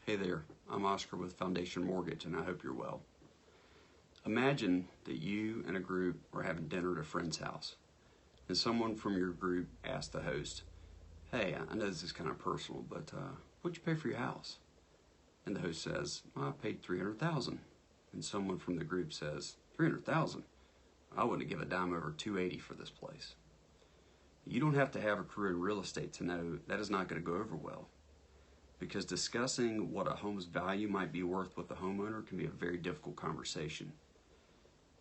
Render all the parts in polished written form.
Hey there, I'm Oscar with Foundation Mortgage, and I hope you're well. Imagine that you and a group are having dinner at a friend's house, and someone from your group asked the host, "Hey, I know this is kind of personal, but what'd you pay for your house?" And the host says, "Well, I paid $300,000." And someone from the group says, "$300,000? I wouldn't give a dime over $280 for this place." You don't have to have a career in real estate to know that is not going to go over well, because discussing what a home's value might be worth with the homeowner can be a very difficult conversation.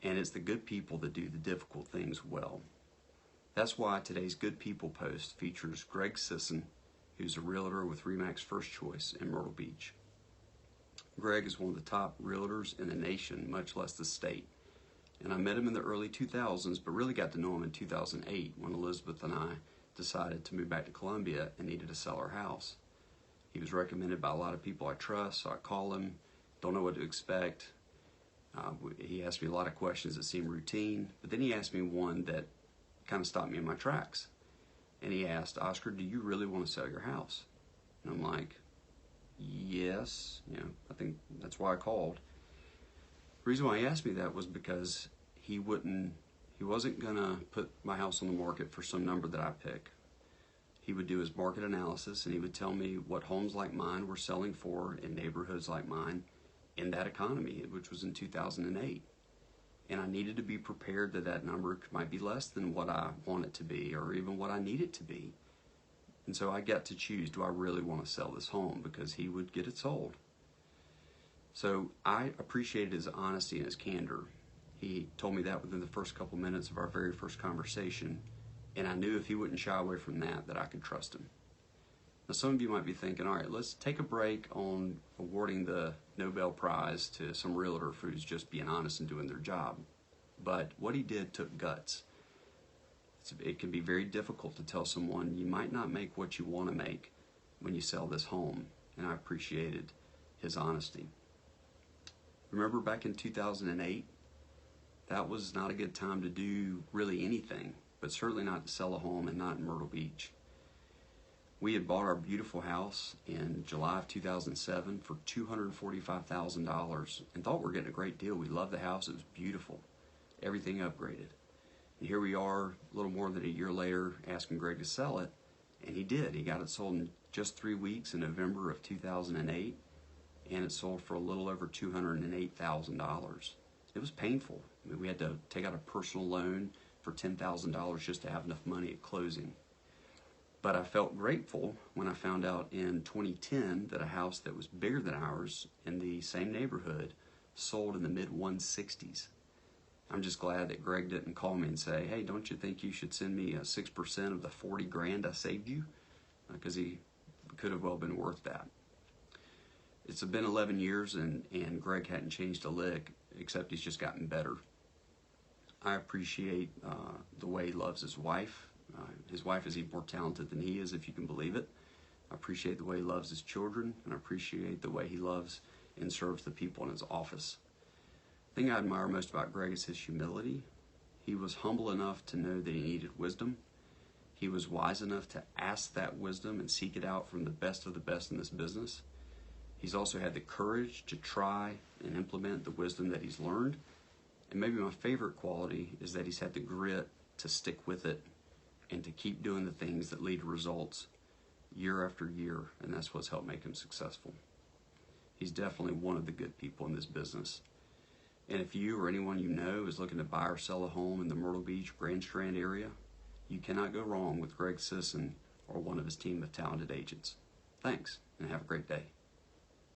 And it's the good people that do the difficult things well. That's why today's Good People post features Greg Sisson, who's a realtor with RE/MAX First Choice in Myrtle Beach. Greg is one of the top realtors in the nation, much less the state. And I met him in the early 2000s, but really got to know him in 2008 when Elizabeth and I decided to move back to Columbia and needed to sell our house. He was recommended by a lot of people I trust, so I call him, don't know what to expect. He asked me a lot of questions that seemed routine, but then he asked me one that kind of stopped me in my tracks. And he asked, "Oscar, do you really want to sell your house?" And I'm like, "Yes, I think that's why I called." The reason why he asked me that was because he wasn't gonna put my house on the market for some number that I pick. He would do his market analysis, and he would tell me what homes like mine were selling for in neighborhoods like mine in that economy, which was in 2008. And I needed to be prepared that that number might be less than what I want it to be, or even what I need it to be. And so I got to choose, do I really want to sell this home? Because he would get it sold. So I appreciated his honesty and his candor. He told me that within the first couple minutes of our very first conversation, and I knew if he wouldn't shy away from that I could trust him. Now some of you might be thinking, all right, let's take a break on awarding the Nobel Prize to some realtor who's just being honest and doing their job. But what he did took guts. It can be very difficult to tell someone you might not make what you want to make when you sell this home, and I appreciated his honesty. Remember back in 2008, that was not a good time to do really anything, but certainly not to sell a home, and not in Myrtle Beach. We had bought our beautiful house in July of 2007 for $245,000 and thought we were getting a great deal. We loved the house. It was beautiful. Everything upgraded. And here we are a little more than a year later asking Greg to sell it, and he did. He got it sold in just 3 weeks in November of 2008, and it sold for a little over $208,000. It was painful. I mean, we had to take out a personal loan for $10,000 just to have enough money at closing. But I felt grateful when I found out in 2010 that a house that was bigger than ours in the same neighborhood sold in the mid-160s. I'm just glad that Greg didn't call me and say, "Hey, don't you think you should send me 6% of the 40 grand I saved you?" Because he could have well been worth that. It's been 11 years and Greg hadn't changed a lick, except he's just gotten better. I appreciate the way he loves his wife. His wife is even more talented than he is, if you can believe it. I appreciate the way he loves his children, and I appreciate the way he loves and serves the people in his office. The thing I admire most about Greg is his humility. He was humble enough to know that he needed wisdom. He was wise enough to ask that wisdom and seek it out from the best of the best in this business. He's also had the courage to try and implement the wisdom that he's learned. And maybe my favorite quality is that he's had the grit to stick with it and to keep doing the things that lead to results year after year, and that's what's helped make him successful. He's definitely one of the good people in this business. And if you or anyone you know is looking to buy or sell a home in the Myrtle Beach, Grand Strand area, you cannot go wrong with Greg Sisson or one of his team of talented agents. Thanks, and have a great day.